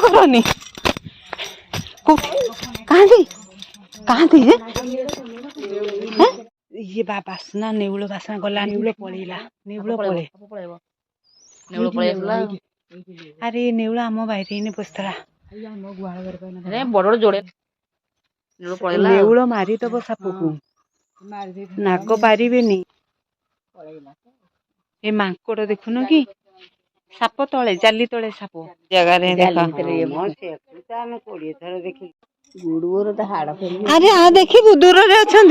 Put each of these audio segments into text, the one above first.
करनी कहाँ कहाँ ये बासना नेउल बासना गला नेउल पड़ेगा नेउल पड़े अरे नेउल आम बाहर पशला बड़ जोड़े नेउल मारिदब साप को नाग पारे ए मांकड़ देखुन कि साप तले जाली तले साप जगार अरे आ देखू दूर रे अच्छा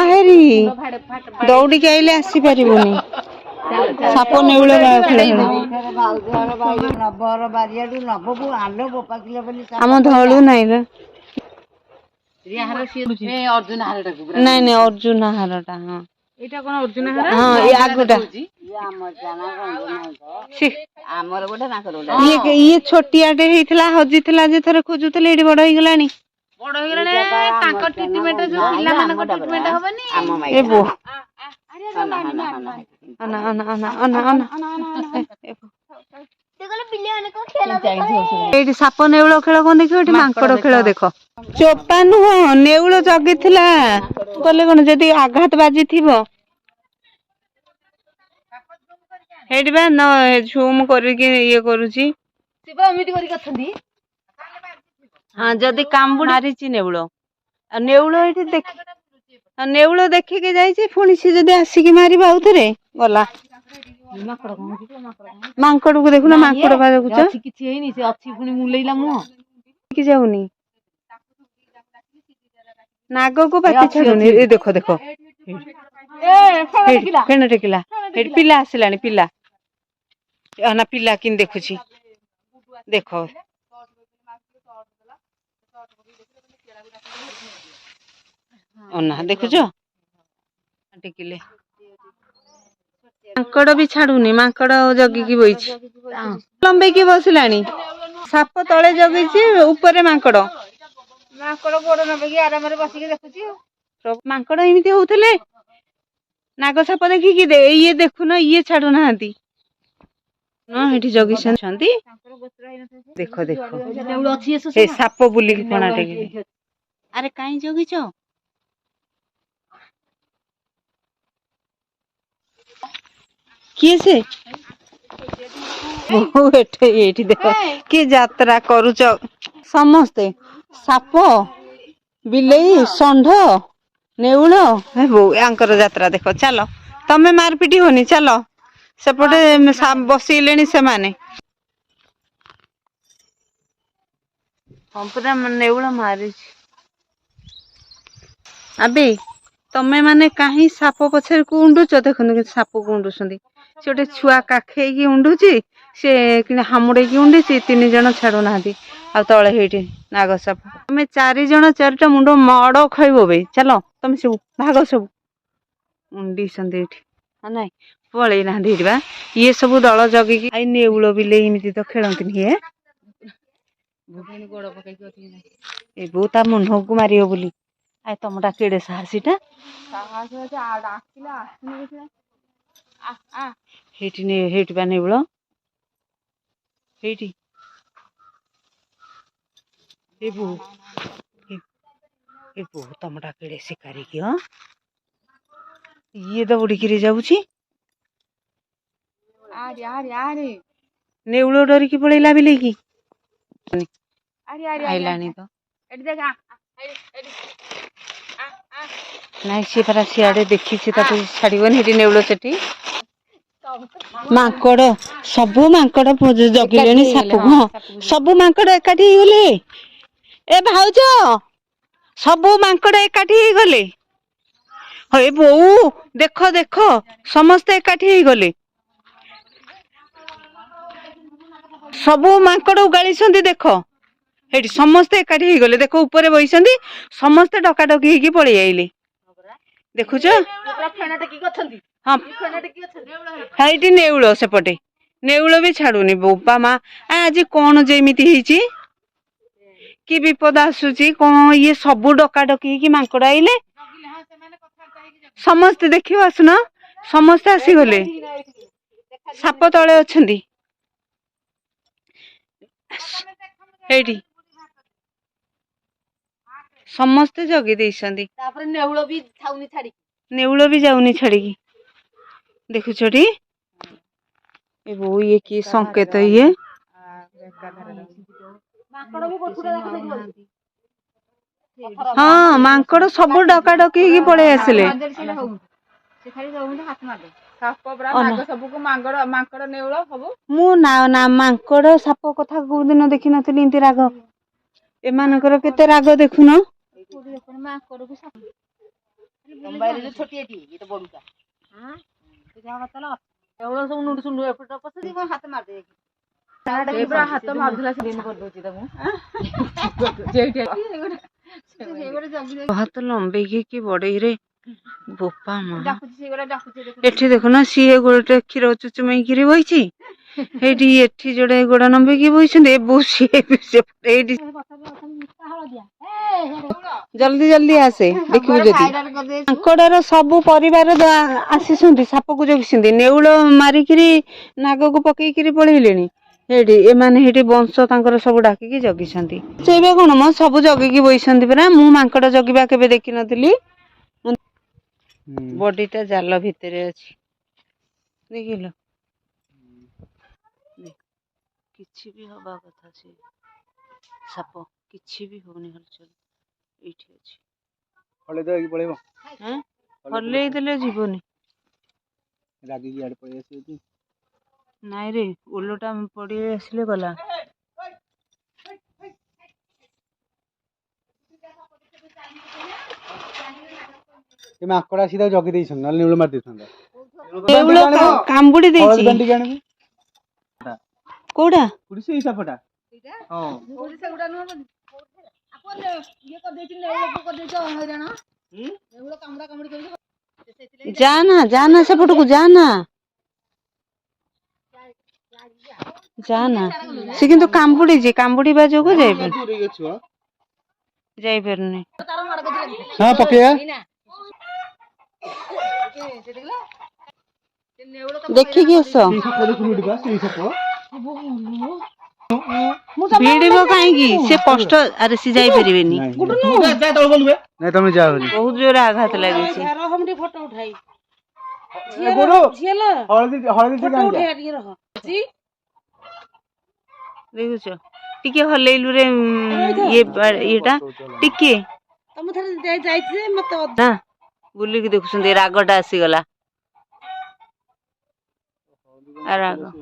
हेरी दौड़ी के आइले आसी पारिबुनी साप नेउल आम धलू नाई नाई नाई अर्जुन हारटा हाँ हाँ ये आगटा ये छोटियाटे होइथिला हजिथिला जे थरे खोजुथिले एडी बड़ होई गलानी ए बो साप नेउल खेल कौन देख मांकड़ खेल देख चोपा नुह नेउल जगी कले कौन जदि आघात बाजी थी झूम करके करुची हाँ जदि कामबुड़ मारी नेउल नेउल ये देख नेउल देखिके जाइए पुणी सी जदि आसिक मार आउे गला मांकड़ को देखुना मांकड़ बा देखुच जाऊनी नाग को पाती छाड़ुनी देखो देखो केन टेकिला पिला आसला पिला ना पिला कि देखुची देख अना देखुच टेकिले मांकड़ भी छाड़ुनी मांकड़ जगिकी बही लंबेकी बसला साप तले जगी ऊपर मांकड़ मांकड़ एमती होते नाग साप देखिकी ये देखुन ये छाड़ू ना जगी देख देख साप बुलिकी फणा टेक अरे कहीं जगिच किए से ये देख कि यात्रा करुच समस्ते साप बिलेई षंढ नेउल यांकर यात्रा देख चलो तमें मारपिट होनी चलो सेपटे बसले से माने हम पूरा नेउल मारी अबे तमें माने कहीं साप पछे को उंडुच देखुन साप को उंडुछंदी से गोटे छुआ काखे उंडुची से हामुड़े उंडी तीन जन छाड़ू ना आ तले हेठी नाग साप तमें 4 जन 4टा मुंड मड़ खाइब बे चलो तुम सब भाग सब उंडी ना पलि ना ये सब दल जगिकी आई नेउल बिले एमती तो खेलती हे बो ता मुंह को मार बोली आई तुमटा केड़े साहसीटा हेटी बा नेउल हेटी ए बो तुमटा केड़े शिकारी की हाँ ये तो उड़िकी जाऊँगी नेउल डरिकी पलैला बिले की आइलानी तो नाई सी परा सियाड़े देखी छाड़बन नेउल से मांकड़ सबू मांकड़ जगिले साप हाँ सबू मांकड़ एकाठी गले ए भाउज सबू मांकड़ एकाठी गले हे बो देख देख समस्ते एकाठी गले सबू मांकड़ उगाड़ी देख हेटी समस्ते एकाठी गले देख ऊपर बही समस्ते डकाडकी पलि आइले देखुच ହଁ ହେଇଠି ନେଉଳ ସେପଟେ ନେଉଳ ବି ଛାଡୁନି ବୋପା ମା ଆଜି କଣ ଯେମିତି ହେଇଛି କି ବିପଦ ଆସୁଛି କଣ ଇଏ ସବୁ ଡକାଡକି ହେଇକି ମାଙ୍କଡ ଆଇଲେ ସମସ୍ତେ ଦେଖିବ ଆସୁନ ସମସ୍ତେ ଆସିଗଲେ ସାପ ତଳେ ଅଛନ୍ତି ହେଇଠି ସମସ୍ତେ ଜଗି ଦେଇଛନ୍ତି ତାପରେ ନେଉଳ ବି ଥାଉନି ଛାଡି ନେଉଳ ବି ଯାଉନି ଛାଡିକି ଦେଖୁଛଟି ଏ ବୋଉ ଇଏ କି ସଂକେତ ଇଏ ମାଙ୍କଡ ବି ଗୋଠୁଟା ଦେଖୁଛନ୍ତି ହଁ ମାଙ୍କଡ ସବୁ ଡକାଡକି ହେଇକି ପଳେଇ ଆସିଲେ ସେ ଖାଲି ରହୁଛନ୍ତି ହାତ ମାରିଦେ ସାପ ପୁରା ନାଗ ସବୁକୁ ମାଙ୍କଡ ନେଉଳ ସବୁ ମୁଁ ନା ମାଙ୍କଡ ସାପ କଥା କୋଉ ଦିନ ଦେଖିନଥିଲି ଏମିତି ରାଗ ଏମାନଙ୍କର କେତେ ରାଗ ଦେଖୁନ ମାଙ୍କଡକୁ ମୋବାଇଲରେ ଛୋଟିଆଟି ଇଏ ତ ବଡୁଟା ନେଉଳ ସବୁ ନୁଣ୍ଡୁ ସୁଣ୍ଡୁ ଏପଟ ପଶୁଛି କଣ ହାତ ମାରିଦେ ପୁରା ହାତ ମାରୁଥିଲା ସେମିତି କରିଦଉଛି ତାକୁ ହାତ ଲମ୍ବେଇକି କି ବଡେଇରେ ବୋପା ମା ଏଠି ଦେଖୁନ ସିଏ ଗୋଟେ କ୍ଷୀର ଚୁଚୁମେଇକିରି ବଇଛି ଏଇଠି ଏଠି ଯୋଡେ ଗୋଡ ନମ୍ବେଇକି ବଇଛନ୍ତି ଏଇଠି ଜଲ୍ଦି ଜଲ୍ଦି ଆସେ ଦେଖିବୁ ଯଦି ମାଙ୍କଡର ସବୁ ପରିବାର ଆସିଛନ୍ତି ସାପକୁ ଜଗିଛନ୍ତି ନେଉଳ ମାରିକିରି ନାଗକୁ ପକେଇକିରି ପଳେଇଲେଣି ହେଇଠି ଏମାନେ ହେଇଠି ବଂଶ ତାଙ୍କର ସବୁ ଡାକିକି ଜଗିଛନ୍ତି ସେଇବା କଣ ମ ସବୁ ଜଗିକି ବଇଛନ୍ତି ପରା ମୁଁ ମାଙ୍କଡ ଜଗିବା କେବେ ଦେଖିନଥିଲି ବଡିଟା ଜାଲ ଭିତରେ ଅଛି ଦେଖିଲ କିଛି ବି ହବା କଥା ସେ ସାପ କିଛି ବି ହଉନି ହଲଚଲ ଏଇଠି ଅଛି ହଲେଇ ଦେଲେ ଯିବନି ନାଇଁ ରେ ଓଲଟା ପଡି ଆସିଲେ ଗଲା ମାଙ୍କଡ ଆସି ତାକୁ ଜଗି ଦେଇଛନ୍ତି ନହେଲେ ନେଉଳ ମାରି ଦେଇଥାନ୍ତା ନେଉଳ କାମୁଡି ଦେଇଛି କୋଉଟା ସେଇ ସାପଟା ଯା ନା ସେପଟକୁ ଯା ନା ସେ କିନ୍ତୁ କାମୁଡିବା ଯୋଗୁ ଯାଇପାରୁନି ଦେଖିକି ଆସ ଭିଡିବ କାହିଁକି ସେ କଷ୍ଟ ଆରେ ସେ ଯାଇପାରିବେନି ତମେ ଯାଅନି ବହୁତ ଜୋରେ ଆଘାତ ଲାଗିଛି ଦେଖୁଛ ଟିକେ ହଲେଇଲୁ ରେ ଇଏଟା ଟିକେ ନା ବୁଲିକି ଦେଖୁଛନ୍ତି ରାଗଟା ଆସିଗଲା ରାଗ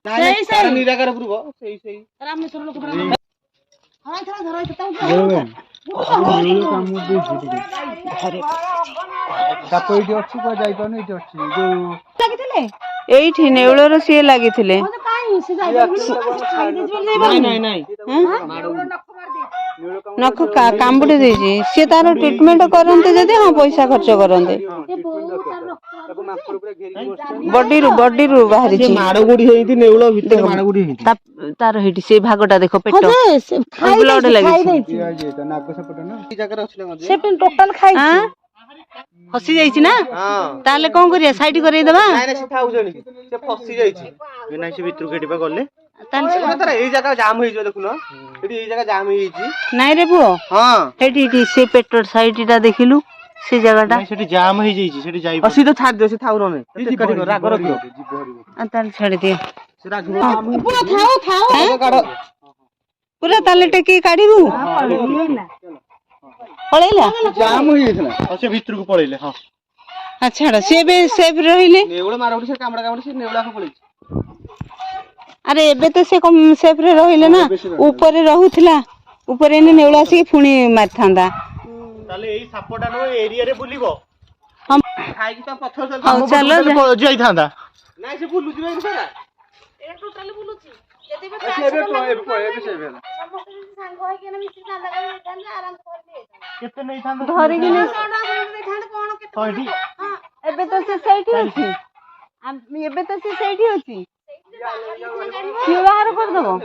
ନିରାକାର ପୂର୍ବ ସେଇ ସାପ ଏଇଠି ଅଛି କୁଆ ଯାଇପାରୁନି ଏଇଠି ଅଛି ଯୋଉ ଏଇଠି ନେଉଳର ସିଏ ଲାଗିଥିଲେ ନଖ କାମୁଡି ଦେଇଛି ସିଏ ତାର ଟ୍ରିଟମେଣ୍ଟ କରନ୍ତେ ଯଦି ହଁ ପଇସା ଖର୍ଚ୍ଚ କରନ୍ତେ ବଡିରୁ ବାହାରିଛି ତାର ହେଇଠି ସେଇ ଭାଗଟା ଦେଖ ପେଟ ବ୍ଲଡ ଲାଗିଛି ଫସି ଯାଇଛି ନା ତାହେଲେ କଣ କରିବା ସାଇଡ କରେଇଦବା ନାଇଁ ରେ ପୁଅ ସେଇଠି ସେ ପେଟ ସାଇଡ ଟା ଦେଖିଲୁ ସେ ଜାଗାଟା ସେଠି ଜାମ ହେଇଯାଇଛି ସେଠି ଯାଇ ତ ଛାଡି ଦିଅ ସେ ଥାଉ ନହେଲେ ରାଗ ରଖିବ ତାହେଲେ ଛାଡିଦିଅ ପୁରା ତାହେଲେ ଟେକି କାଢିବୁ ପଳେଇଲା ଜାମ ହେଇଯାଇଥିଲା ସେ ଭିତରକୁ ପଳେଇଲେ ହଁ ଛାଡ ସିଏ ଏବେ ସେଫ୍ ରହିଲେ ନେଉଳ ମାରଉଡି ସେ କାମୁଡା ସେ ନେଉଳ ପଳେଇଛି ଆରେ ଏବେ ତ ସେ ସେଫ୍ ରେ ରହିଲେ ନା ଉପରେ ରହୁଥିଲା ଉପରେ ଏନେ ନେଉଳ ଆସିକି ପୁଣି ମାରିଥାନ୍ତା ତାହେଲେ ଏଇ ସାପଟା ନୁହଁ ଏରିଆରେ ବୁଲିବ ଖାଇକି ତା ପଥର ହଉ ଚାଲ ଯାଇଥାନ୍ତା ନାଇଁ ସେ ବୁଲୁଛି କେତେ ନେଇଥାନ୍ତ ଧରିକି ନେ- ଶହେଟି ଏବେ ତ ସେ ସେଇଠି ଅଛି ଏବେ ତ ସେ ସେଇଠି ଅଛି ସିଏ ବାହାର କରିଦବ।